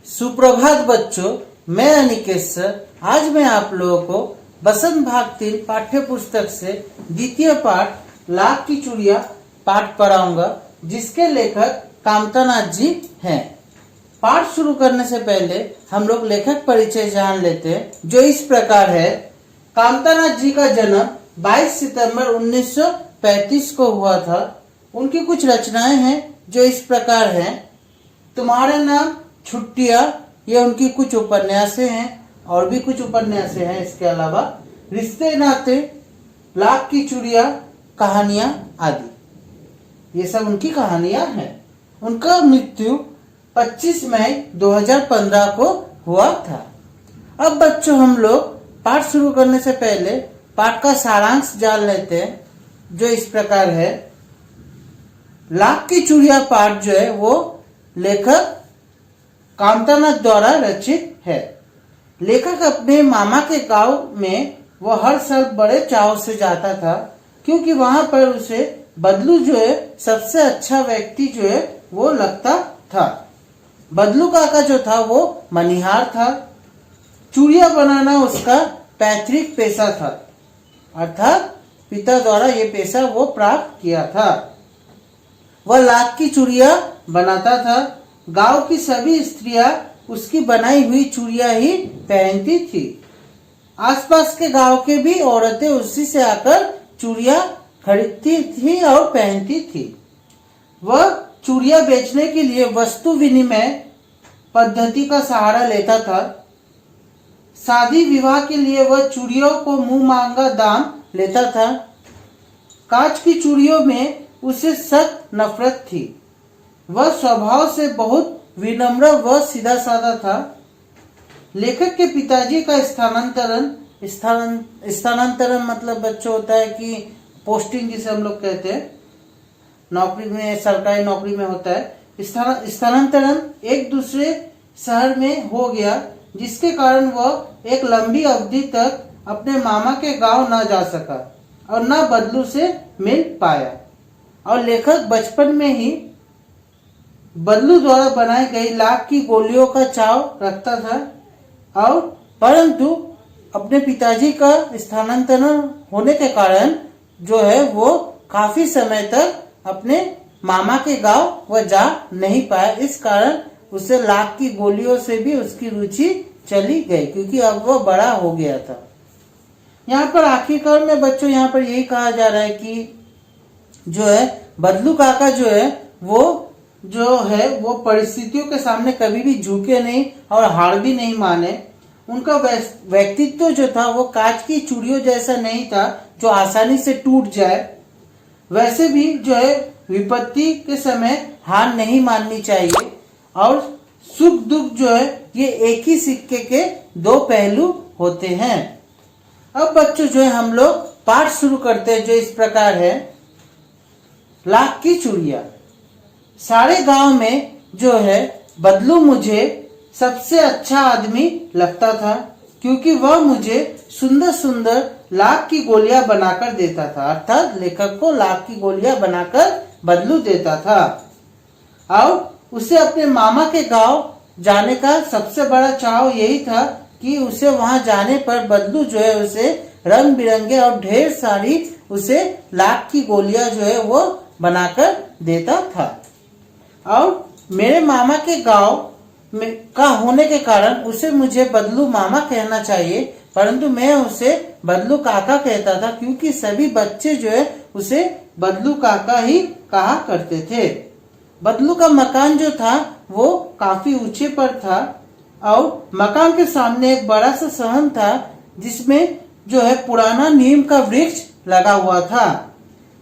सुप्रभात बच्चों, मैं अनिकेत सर। आज मैं आप लोगों को बसंत भाग 3 पाठ्य पुस्तक से द्वितीय पाठ लाख की चूड़ियां पाठ पढ़ाऊंगा, जिसके लेखक कामतानाथ जी हैं। पाठ शुरू करने से पहले हम लोग लेखक परिचय जान लेते हैं, जो इस प्रकार है। कामतानाथ जी का जन्म 22 सितंबर 1935 को हुआ था। उनकी कुछ रचनाएं हैं जो इस प्रकार हैं। तुम्हारे नाम छुट्टियां, ये उनकी कुछ उपन्यासें हैं, और भी कुछ उपन्यासें हैं। इसके अलावा रिश्ते नाते, लाख की चूड़ियां, कहानियां आदि, ये सब उनकी कहानियां हैं। उनका मृत्यु 25 मई 2015 को हुआ था। अब बच्चों, हम लोग पाठ शुरू करने से पहले पाठ का सारांश जान लेते हैं, जो इस प्रकार है। लाख की चूड़ियां पाठ जो है वो लेखक कामतानाथ द्वारा रचित है। लेखक अपने मामा के गांव में वो हर साल बड़े चाव से जाता था, क्योंकि वहां पर उसे बदलू जो है सबसे अच्छा व्यक्ति जो है वो लगता था। बदलू काका जो था वो मनिहार था। चूड़ियां बनाना उसका पैतृक पेशा था, अर्थात पिता द्वारा ये पेशा वो प्राप्त किया था। वह लाख की चूड़ियां बनाता था। गांव की सभी स्त्रियां उसकी बनाई हुई चूड़ियां ही पहनती थी। आसपास के गांव के भी औरतें उसी से आकर चूड़ियां खरीदती थी और पहनती थी। वह चूड़ियां बेचने के लिए वस्तु विनिमय पद्धति का सहारा लेता था। शादी विवाह के लिए वह चूड़ियों को मुंह मांगा दाम लेता था। कांच की चूड़ियों में उसे सख्त नफरत थी। वह स्वभाव से बहुत विनम्र व सीधा साधा था। लेखक के पिताजी का स्थानांतरण मतलब बच्चों होता है कि पोस्टिंग, जिसे हम लोग कहते हैं, नौकरी में, सरकारी नौकरी में होता है। स्थानांतरण एक दूसरे शहर में हो गया, जिसके कारण वह एक लंबी अवधि तक अपने मामा के गांव न जा सका और न बदलू से मिल पाया। और लेखक बचपन में ही बदलू द्वारा बनाई गई लाख की गोलियों का चाव रखता था, और परंतु अपने पिताजी का स्थानांतरण होने के कारण जो है वो काफी समय तक अपने मामा के गांव वह जा नहीं पाया। इस कारण उसे लाख की गोलियों से भी उसकी रुचि चली गई, क्योंकि अब वह बड़ा हो गया था। यहाँ पर आखिरकार में बच्चों यहाँ पर यही कहा जा रहा है कि जो है बदलू काका जो है वो परिस्थितियों के सामने कभी भी झुके नहीं और हार भी नहीं माने। उनका व्यक्तित्व जो था वो कांच की चूड़ियों जैसा नहीं था जो आसानी से टूट जाए। वैसे भी जो है विपत्ति के समय हार नहीं माननी चाहिए, और सुख दुख जो है ये एक ही सिक्के के दो पहलू होते हैं। अब बच्चों जो है हम लोग पाठ शुरू करते हैं, जो इस प्रकार है। लाख की चूड़ियां। सारे गांव में जो है बदलू मुझे सबसे अच्छा आदमी लगता था, क्योंकि वह मुझे सुंदर सुंदर लाख की गोलियां बनाकर देता था। अर्थात लेखक को लाख की गोलियां बनाकर बदलू देता था। और उसे अपने मामा के गांव जाने का सबसे बड़ा चाव यही था कि उसे वहां जाने पर बदलू जो है उसे रंग बिरंगे और ढेर सारी उसे लाख की गोलियां जो है वो बनाकर देता था। और मेरे मामा के गांव में का होने के कारण उसे मुझे बदलू मामा कहना चाहिए, परंतु मैं उसे बदलू काका कहता था, क्योंकि सभी बच्चे जो है उसे बदलू काका ही कहा करते थे। बदलू का मकान जो था वो काफी ऊंचे पर था, और मकान के सामने एक बड़ा सा सहन था, जिसमें जो है पुराना नीम का वृक्ष लगा हुआ था।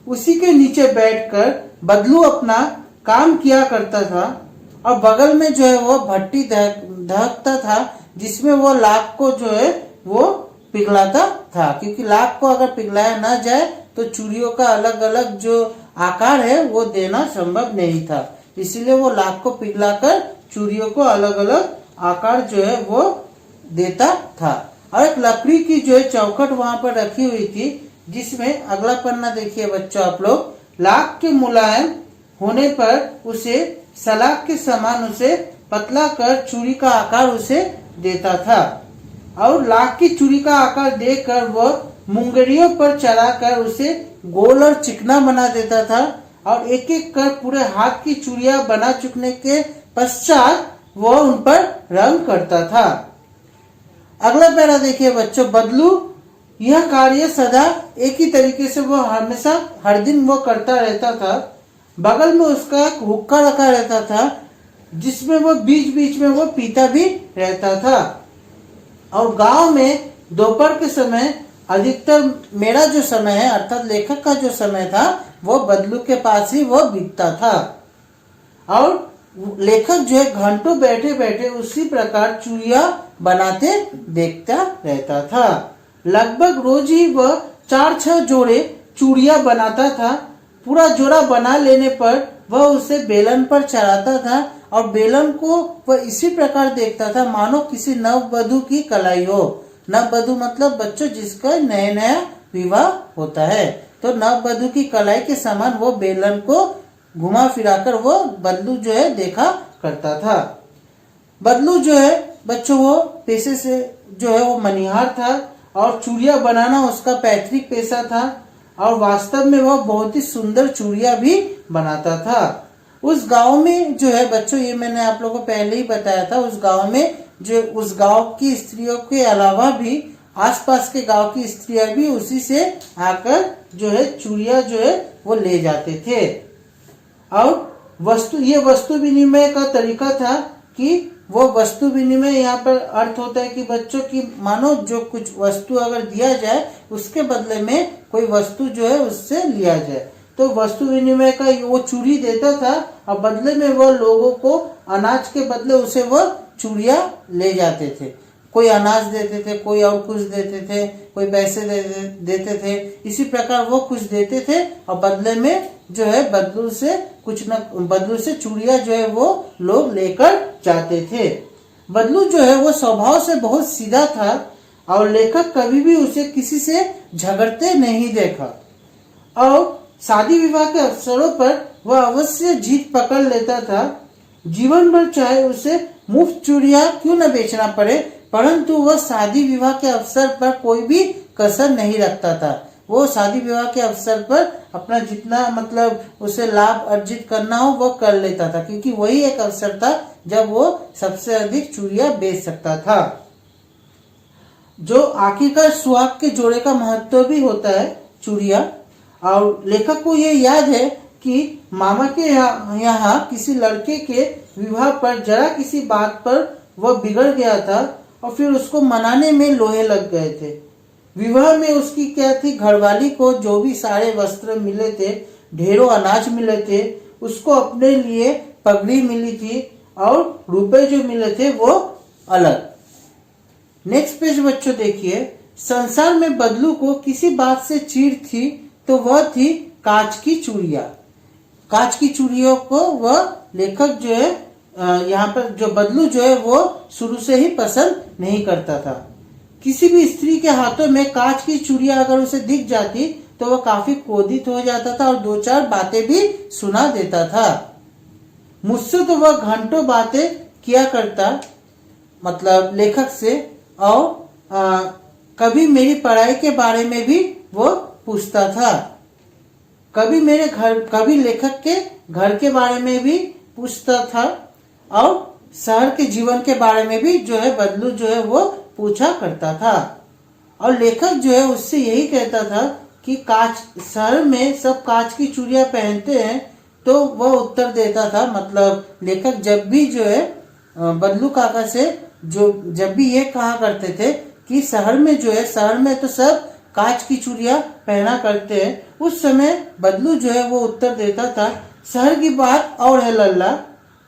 उसी के नीचे बैठकर बदलू अपना काम किया करता था, और बगल में जो है वो भट्टी दहकता था, जिसमें वो लाख को जो है वो पिघलाता था, क्योंकि लाख को अगर पिघलाया न जाए तो चूड़ियों का अलग अलग जो आकार है वो देना संभव नहीं था। इसीलिए वो लाख को पिघलाकर चूड़ियों को अलग अलग आकार जो है वो देता था। और एक लकड़ी की जो है चौखट वहां पर रखी हुई थी, जिसमें अगला पन्ना देखिए बच्चों आप लोग। लाख के मुलायम होने पर उसे सलाख के समान उसे पतला कर चूड़ी का आकार उसे देता था और लाख की चूड़ी का आकार देकर वह मुंगरियों पर चढ़ाकर उसे गोल और चिकना बना देता था और एक एक कर पूरे हाथ की चूड़ियां बना चुकने के पश्चात वह उन पर रंग करता था। अगला पैरा देखिए बच्चों, बदलू यह कार्य सदा एक ही तरीके से वो हमेशा हर दिन वो करता रहता था। बगल में उसका एक हुक्का रखा रहता था जिसमें वो बीच बीच में वो पीता भी रहता था और गांव में दोपहर के समय अधिकतर मेरा जो समय है अर्थात लेखक का जो समय था वो बदलू के पास ही वो बीतता था और लेखक जो है घंटों बैठे बैठे उसी प्रकार चूड़ियां बनाते देखता रहता था। लगभग रोज ही वह 4-6 जोड़े चूड़ियां बनाता था। पूरा जोड़ा बना लेने पर वह उसे बेलन पर चढ़ाता था और बेलन को वह इसी प्रकार देखता था मानो किसी नववधू की कलाई हो। नववधू मतलब बच्चों जिसका नया नया विवाह होता है, तो नववधू की कलाई के समान वो बेलन को घुमा फिराकर वो बदलू जो है देखा करता था। बदलू जो है बच्चों वो पेशे से जो है वो मनिहार था और चूड़ियां बनाना उसका पैतृक पेशा था और वास्तव में वह बहुत ही सुंदर चूड़ियां भी बनाता था। उस गांव में जो है बच्चों, ये मैंने आप लोगों को पहले ही बताया था, उस गांव में जो उस गांव की स्त्रियों के अलावा भी आसपास के गांव की स्त्रियां भी उसी से आकर जो है चूड़ियां जो है वो ले जाते थे और ये वस्तु विनिमय का तरीका था कि वो वस्तु विनिमय यहाँ पर अर्थ होता है कि बच्चों की मानो जो कुछ वस्तु अगर दिया जाए उसके बदले में कोई वस्तु जो है उससे लिया जाए, तो वस्तु विनिमय का वो चूड़ी देता था और बदले में वो लोगों को अनाज के बदले उसे वो चूड़ियां ले जाते थे। कोई अनाज देते थे, कोई और कुछ देते थे, कोई पैसे देते थे, इसी प्रकार वो कुछ देते थे और बदले में जो है बदलू से चूड़ियां जो है वो लोग लेकर जाते थे। बदलू जो है वो स्वभाव से बहुत सीधा था और लेखक कभी भी उसे किसी से झगड़ते नहीं देखा और शादी विवाह के अवसरों पर वह अवश्य जीत पकड़ लेता था। जीवन भर चाहे उसे मुफ्त चूड़ियां क्यों न बेचना पड़े, परंतु वह शादी विवाह के अवसर पर कोई भी कसर नहीं रखता था। वो शादी विवाह के अवसर पर अपना जितना मतलब उसे लाभ अर्जित करना हो वो कर लेता था, क्योंकि वही एक अवसर था जब वो सबसे अधिक चूड़ियां बेच सकता था। जो आखिरकार सुहाग के जोड़े का महत्व भी होता है चूड़ियां, और लेखक को ये याद है कि मामा के यहाँ किसी लड़के के विवाह पर जरा किसी बात पर वह बिगड़ गया था और फिर उसको मनाने में लोहे लग गए थे। विवाह में उसकी क्या थी, घरवाली को जो भी सारे वस्त्र मिले थे, ढेरों अनाज मिले थे, उसको अपने लिए पगड़ी मिली थी और रुपए जो मिले थे वो अलग। नेक्स्ट पेज बच्चों देखिए, संसार में बदलू को किसी बात से चीड़ थी तो वह थी कांच की चूड़ियां। कांच की चूड़ियों को वह लेखक जो है यहाँ पर जो बदलू जो है वो शुरू से ही पसंद नहीं करता था। किसी भी स्त्री के हाथों में कांच की चूड़ियां अगर उसे दिख जाती तो वह काफी क्रोधित हो जाता था और 2-4 बातें भी सुना देता था। मुझसे तो वह घंटों बातें किया करता, मतलब लेखक से, और कभी मेरी पढ़ाई के बारे में भी वो पूछता था। कभी लेखक के घर के बारे में भी पूछता था और शहर के जीवन के बारे में भी जो है बदलू जो है वो पूछा करता था। और लेखक जो है उससे यही कहता था कि शहर में सब कांच की चूड़ियां पहनते हैं, तो वह उत्तर देता था, मतलब लेखक जब भी जो है बदलू काका से जब भी ये कहा करते थे कि शहर में तो सब कांच की चूड़ियां पहना करते हैं, उस समय बदलू जो है वो उत्तर देता था, शहर की बात और है लल्ला,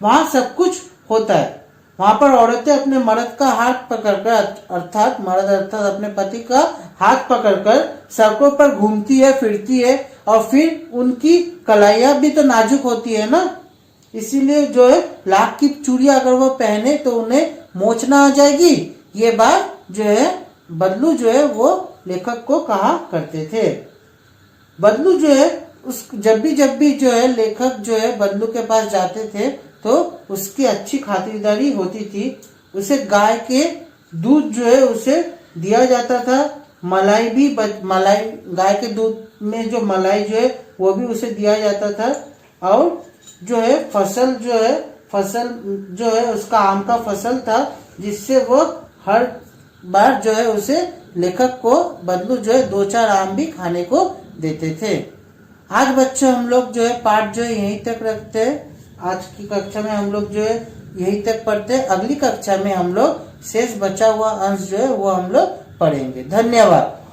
वहाँ सब कुछ होता है। वहाँ पर औरतें अपने मर्द का हाथ पकड़कर अर्थात अपने पति का हाथ पकड़कर सड़कों पर घूमती है, फिरती है, और फिर उनकी कलाइयां भी तो नाजुक होती है ना, इसीलिए जो है लाख की चूड़ियां अगर वो पहने तो उन्हें मोच ना आ जाएगी। ये बात जो है बदलू जो है वो लेखक को कहा करते थे। बदलू जो है जब भी जो है लेखक जो है बदलू के पास जाते थे तो उसकी अच्छी खातिरदारी होती थी। उसे गाय के दूध जो है उसे दिया जाता था। मलाई भी मलाई गाय के दूध में जो मलाई जो है वो भी उसे दिया जाता था। और जो है फसल जो है उसका आम का फसल था, जिससे वो हर बार जो है उसे लेखक को बदलू जो है 2-4 आम भी खाने को देते थे। आज बच्चों हम लोग जो है पाठ जो है यहीं तक रखते हैं। आज की कक्षा में हम लोग जो है यहीं तक पढ़ते हैं। अगली कक्षा में हम लोग शेष बचा हुआ अंश जो है वो हम लोग पढ़ेंगे। धन्यवाद।